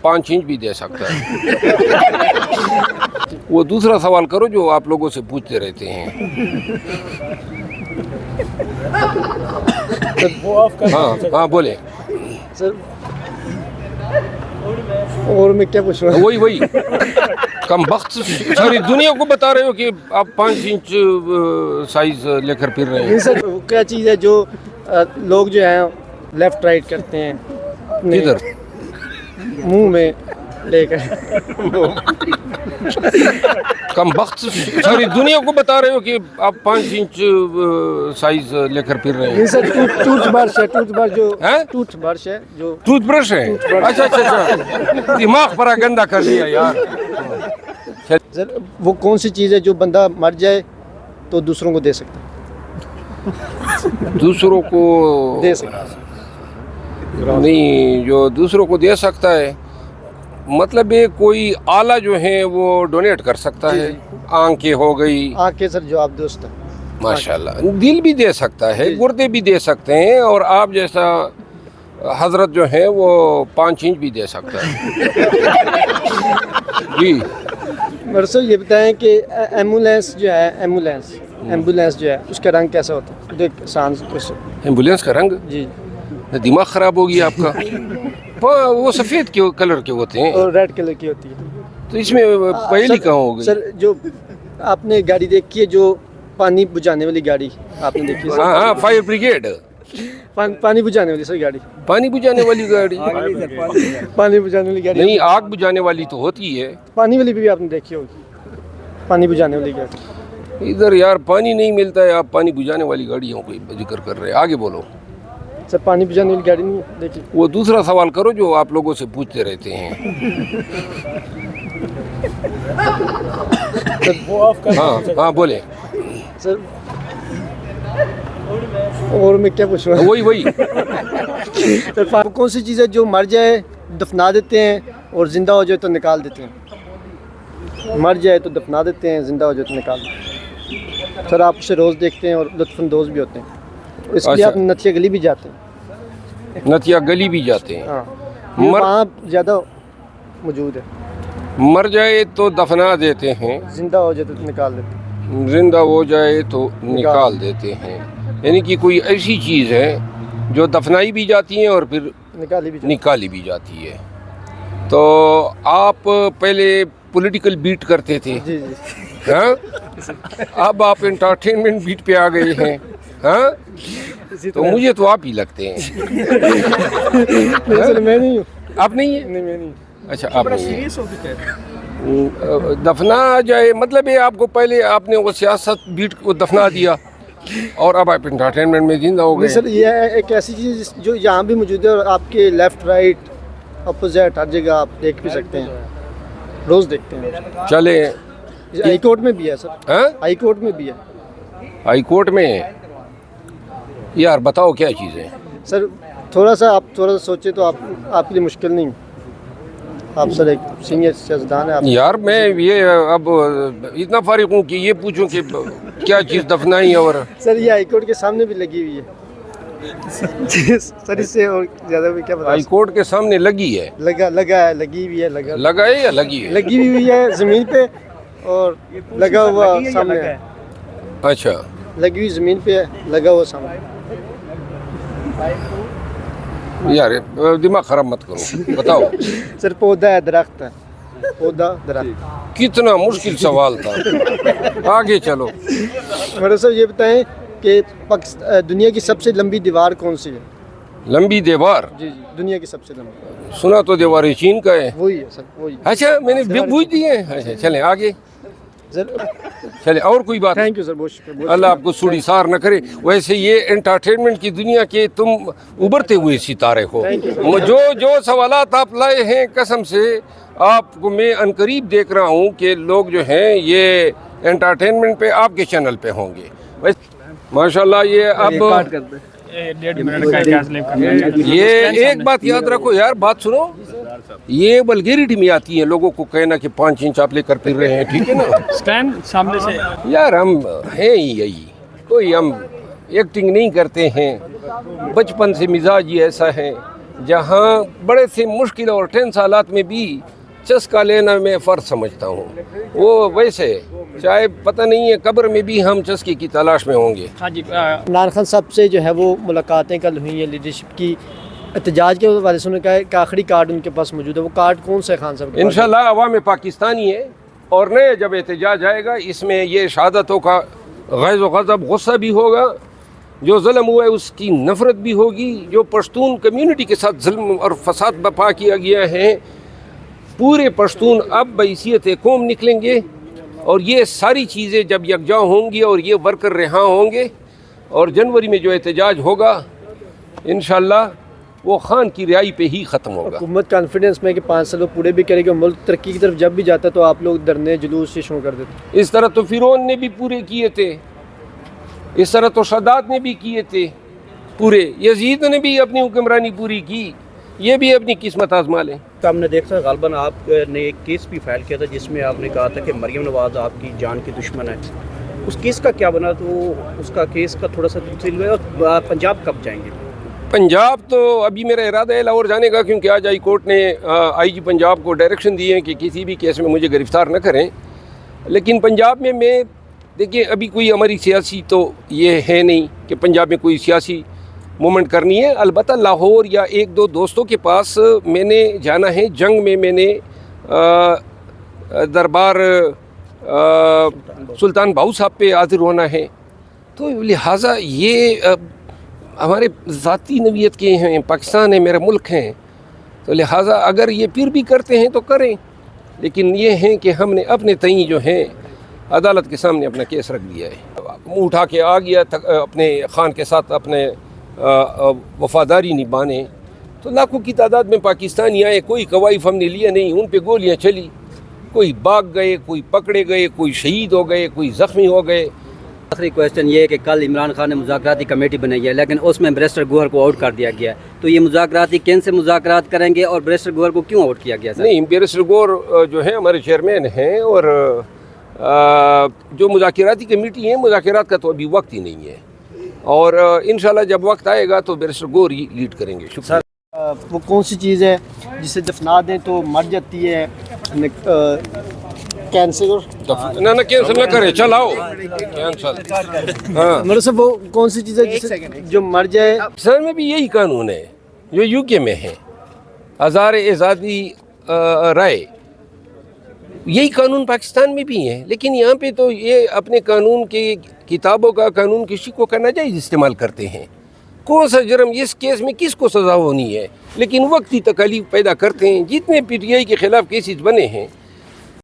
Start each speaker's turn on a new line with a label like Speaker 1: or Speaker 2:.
Speaker 1: 5 inch भी दे सकता है। वो दूसरा सवाल करो जो आप लोगों से पूछते रहते हैं। हाँ हाँ बोले
Speaker 2: सर और मैं क्या पूछ रहा हूँ?
Speaker 1: वही कम वक्त सारी दुनिया को बता रहे हो कि आप 5 इंच साइज लेकर फिर रहे
Speaker 2: नहीं
Speaker 1: हैं।
Speaker 2: सर, वो क्या चीज़ है जो लोग जो हैं लेफ्ट राइट करते हैं अपने
Speaker 1: किधर?
Speaker 2: मुंह में लेकर।
Speaker 1: कम वक्त सारी दुनिया को बता रहे हो कि आप 5 इंच साइज लेकर फिर रहे
Speaker 2: नहीं
Speaker 1: हैं।
Speaker 2: सर, टूथब्रश है, टूथब्रश जो
Speaker 1: हैं?
Speaker 2: टूथब्रश है जो
Speaker 1: टूथब्रश है? अच्छा दिमाग पर गंदा कर दिया यार।
Speaker 2: सर वो कौन सी चीज़ है जो बंदा मर जाए तो दूसरों को दे सकता है?
Speaker 1: दूसरों को
Speaker 2: दे सकता है।
Speaker 1: नहीं, जो दूसरों को दे सकता है मतलब ये कोई आला जो है वो डोनेट कर सकता है। आंखें हो गई,
Speaker 2: आंखें सर जवाब दोस्त है।
Speaker 1: माशाल्लाह, दिल भी दे सकता है, गुर्दे भी दे सकते हैं, और आप जैसा हजरत जो है वो 5 इंच भी दे सकता है। जी
Speaker 2: सर ये बताएं कि एम्बुलेंस जो है उसका रंग कैसा होता है? देख सांस
Speaker 1: एम्बुलेंस का रंग,
Speaker 2: जी
Speaker 1: दिमाग खराब हो गया आपका। वो सफ़ेद कलर के होते हैं,
Speaker 2: और रेड कलर की होती है।
Speaker 1: तो इसमें पहली कहाँ हो गई?
Speaker 2: सर जो आपने गाड़ी देखी है, जो पानी बुझाने वाली गाड़ी आपने देखी है?
Speaker 1: हाँ, फायर ब्रिगेड,
Speaker 2: पानी बुझाने वाली सर गाड़ी,
Speaker 1: पानी बुझाने वाली गाड़ी।
Speaker 2: पानी बुझाने वाली गाड़ी
Speaker 1: नहीं, आग बुझाने वाली तो होती है।
Speaker 2: पानी वाली भी आपने देखी होगी, पानी बुझाने वाली गाड़ी।
Speaker 1: इधर यार पानी नहीं मिलता है, आप पानी बुझाने वाली गाड़ियों को जिक्र कर रहे हैं। आगे बोलो।
Speaker 2: सर पानी बुझाने वाली गाड़ी नहीं देखी?
Speaker 1: वो दूसरा सवाल करो जो आप लोगों से पूछते रहते हैं। हाँ बोले
Speaker 2: सर और मैं क्या पूछ रहा हूँ?
Speaker 1: वही
Speaker 2: सर वो कौन सी चीज़ है जो मर जाए दफना देते हैं और जिंदा हो जाए तो निकाल देते हैं? मर जाए तो दफना देते हैं, जिंदा हो जाए तो निकाल देते हैं। सर आप उसे रोज़ देखते हैं और लुत्फ़अंदोज़ भी होते हैं, इसलिए
Speaker 1: अच्छा।
Speaker 2: आप नथिया गली भी जाते हैं।
Speaker 1: नतिया गली भी जाते हैं।
Speaker 2: हाँ,
Speaker 1: मर
Speaker 2: वहाँ ज़्यादा मौजूद है।
Speaker 1: मर जाए तो दफना देते हैं,
Speaker 2: जिंदा हो जाए तो निकाल देते हैं।
Speaker 1: जिंदा हो जाए तो निकाल देते हैं। यानी कि कोई ऐसी चीज़ है जो दफनाई भी जाती है और फिर निकाली भी जाती है। तो आप पहले पॉलिटिकल बीट करते थे,
Speaker 2: जी
Speaker 1: हाँ? अब आप एंटरटेनमेंट बीट पे आ गए हैं, हाँ? तो मुझे तो आप ही लगते हैं।
Speaker 2: नहीं सर मैं नहीं हूँ।
Speaker 1: आप नहीं है?
Speaker 2: नहीं मैं नहीं।
Speaker 1: अच्छा, आप नहीं है। दफना जाए मतलब ये आपको पहले आपने वो सियासत बीट को दफना दिया और अब आप एंटरटेनमेंट में जिंदा हो
Speaker 2: नहीं
Speaker 1: गए।
Speaker 2: सर ये एक ऐसी चीज़ जो यहाँ भी मौजूद है और आपके लेफ्ट राइट अपोजिट हर जगह आप देख भी सकते हैं, रोज़ देखते हैं।
Speaker 1: चले,
Speaker 2: हाई कोर्ट में भी है सर,
Speaker 1: हाँ?
Speaker 2: हाई कोर्ट में भी है।
Speaker 1: हाई कोर्ट में यार बताओ क्या चीज़ है?
Speaker 2: सर थोड़ा सा सोचे तो आपके लिए मुश्किल नहीं। आप सर एक सीनियर सियासतदान है आप।
Speaker 1: यार मैं ये अब इतना फारिग हूँ कि ये पूछूं कि क्या चीज़ दफनाई और
Speaker 2: सर ये हाई कोर्ट के सामने भी लगी हुई है। सर इससे और ज़्यादा भी क्या बता
Speaker 1: हाई कोर्ट के सामने लगी है?
Speaker 2: लगा है, लगी हुई है,
Speaker 1: लगा है या लगी है?
Speaker 2: लगी हुई है ज़मीन पे और लगा हुआ सामने है।
Speaker 1: अच्छा,
Speaker 2: लगी हुई ज़मीन पे है, लगा हुआ सामने।
Speaker 1: यार दिमाग खराब मत करो, बताओ।
Speaker 2: सर पौधा है, दरख्त है, पौधा दरख्त।
Speaker 1: कितना मुश्किल सवाल था। आगे चलो।
Speaker 2: मेरे सर ये बताएं कि दुनिया की सबसे लंबी दीवार कौन सी है?
Speaker 1: लंबी दीवार?
Speaker 2: जी दुनिया की सबसे लंबी।
Speaker 1: सुना तो दीवार चीन का है।
Speaker 2: वही है सर, वही।
Speaker 1: अच्छा, मैंने पूछ दिए। अच्छा चलें आगे,
Speaker 2: सर
Speaker 1: चले। और कोई बात?
Speaker 2: थैंक यू सर, बहुत शुक्रिया।
Speaker 1: अल्लाह आपको सूड़ी सार न करे। वैसे ये एंटरटेनमेंट की दुनिया के तुम उभरते हुए सितारे हो। जो सवालात आप लाए हैं, कसम से आपको मैं अनकरीब देख रहा हूँ कि लोग जो हैं ये एंटरटेनमेंट पे आपके चैनल पे होंगे। माशाल्लाह ये अब
Speaker 3: 1.5 मिनट का क्या स्लिप करना है?
Speaker 1: ये एक बात याद रखो यार, बात सुनो। ये वल्गैरिटी में आती है लोगों को कहना कि 5 इंच आप लेकर फिर रहे हैं, ठीक है ना?
Speaker 3: स्टैंड सामने से
Speaker 1: यार हम हैं ही यही, कोई हम एक्टिंग नहीं करते हैं। बचपन से मिजाज ही ऐसा है, جہاں بڑے سے مشکل اور ٹینس حالات میں بھی چسکا لینا میں فرض سمجھتا ہوں. وہ ویسے چاہے پتہ نہیں ہے قبر میں بھی ہم چسکے کی تلاش میں ہوں گے.
Speaker 3: ہاں جی
Speaker 2: عمران خان صاحب سے جو ہے وہ ملاقاتیں کل ہوئی ہیں لیڈرشپ کی. احتجاج کے حوالے سے انہوں نے کہا ہے کہ آخری کارڈ ان کے پاس موجود ہے. وہ کارڈ کون سا ہے خان صاحب کے پاس؟
Speaker 1: انشاءاللہ عوام پاکستانی ہے اور نئے جب احتجاج آئے گا اس میں یہ شہادتوں کا غیظ و غضب غصہ بھی ہوگا. جو ظلم ہوا ہے اس کی نفرت بھی ہوگی. جو پشتون کمیونٹی کے ساتھ ظلم اور فساد برپا کیا گیا ہے پورے پشتون اب بحیثیت قوم نکلیں گے. اور یہ ساری چیزیں جب یکجا ہوں گی اور یہ ورکر رہا ہوں گے اور جنوری میں جو احتجاج ہوگا انشاءاللہ وہ خان کی رہائی پہ ہی ختم ہوگا.
Speaker 2: حکومت کانفیڈنس میں کہ 5 سال وہ پورے بھی کرے گی. ملک ترقی کی طرف جب بھی جاتا ہے تو آپ لوگ دھرنے جلوس سے شروع کر دیتے.
Speaker 1: اس طرح تو فرعون نے بھی پورے کیے تھے, اس طرح تو شداد نے بھی کیے تھے پورے, یزید نے بھی اپنی حکمرانی پوری کی. یہ بھی اپنی قسمت آزما لیں.
Speaker 4: ہم نے دیکھا غالباً آپ نے ایک کیس بھی فائل کیا تھا جس میں آپ نے کہا تھا کہ مریم نواز آپ کی جان کی دشمن ہے. اس کیس کا کیا بنا؟ تو اس کا کیس کا تھوڑا سا تفصیل ہے. اور پنجاب کب جائیں گے؟
Speaker 1: پنجاب تو ابھی میرا ارادہ ہے لاہور جانے کا, کیونکہ آج ہائی کورٹ نے آئی جی پنجاب کو ڈائریکشن دی ہے کہ کسی بھی کیس میں مجھے گرفتار نہ کریں. لیکن پنجاب میں دیکھیں ابھی کوئی ہماری سیاسی تو یہ ہے نہیں کہ پنجاب میں کوئی سیاسی مومنٹ کرنی ہے. البتہ لاہور یا ایک دو دوستوں کے پاس میں نے جانا ہے. جنگ میں نے دربار سلطان باہو صاحب پہ حاضر ہونا ہے. تو لہٰذا یہ ہمارے ذاتی نوعیت کے ہیں, پاکستان ہے, میرا ملک ہیں, تو لہٰذا اگر یہ پھر بھی کرتے ہیں تو کریں. لیکن یہ ہیں کہ ہم نے اپنے تئیں جو ہیں عدالت کے سامنے اپنا کیس رکھ دیا ہے. منہ اٹھا کے آ گیا اپنے خان کے ساتھ اپنے وفاداری نبھانے. تو لاکھوں کی تعداد میں پاکستانی آئے, کوئی کوائف ہم نے لیا نہیں, ان پہ گولیاں چلی, کوئی بھاگ گئے, کوئی پکڑے گئے, کوئی شہید ہو گئے, کوئی زخمی ہو گئے.
Speaker 4: آخری کویشچن یہ ہے کہ کل عمران خان نے مذاکراتی کمیٹی بنائی ہے لیکن اس میں بیرسٹر گوہر کو آؤٹ کر دیا گیا ہے. تو یہ مذاکراتی کن سے مذاکرات کریں گے اور بیرسٹر گوہر کو کیوں آؤٹ کیا گیا سر؟ نہیں,
Speaker 1: بیرسٹر گوہر جو ہے ہمارے چیئرمین ہیں اور جو مذاکراتی کمیٹی ہیں مذاکرات کا تو ابھی وقت ہی نہیں ہے, اور انشاءاللہ جب وقت آئے گا تو بیرسٹر گوہر ہی لیڈ کریں گے. شکریہ.
Speaker 2: وہ کون سی چیز ہے جسے دفنا دیں تو مر جاتی ہے؟ کینسر.
Speaker 1: نہ کینسل نہ کرے, چلاؤ کینسل. ہاں
Speaker 2: میرے صاحب وہ کون سی چیز ہے جسے جو مر جائے؟
Speaker 1: سر میں بھی یہی قانون ہے جو یو کے میں ہے, آزار آزادی رائے. یہی قانون پاکستان میں بھی ہے, لیکن یہاں پہ تو یہ اپنے قانون کی کتابوں کا, قانون کی شکوں کا ناجائز استعمال کرتے ہیں. کون سا جرم اس کیس میں کس کو سزا ہونی ہے, لیکن وقتی تکالیف پیدا کرتے ہیں. جتنے پی ٹی آئی کے خلاف کیسز بنے ہیں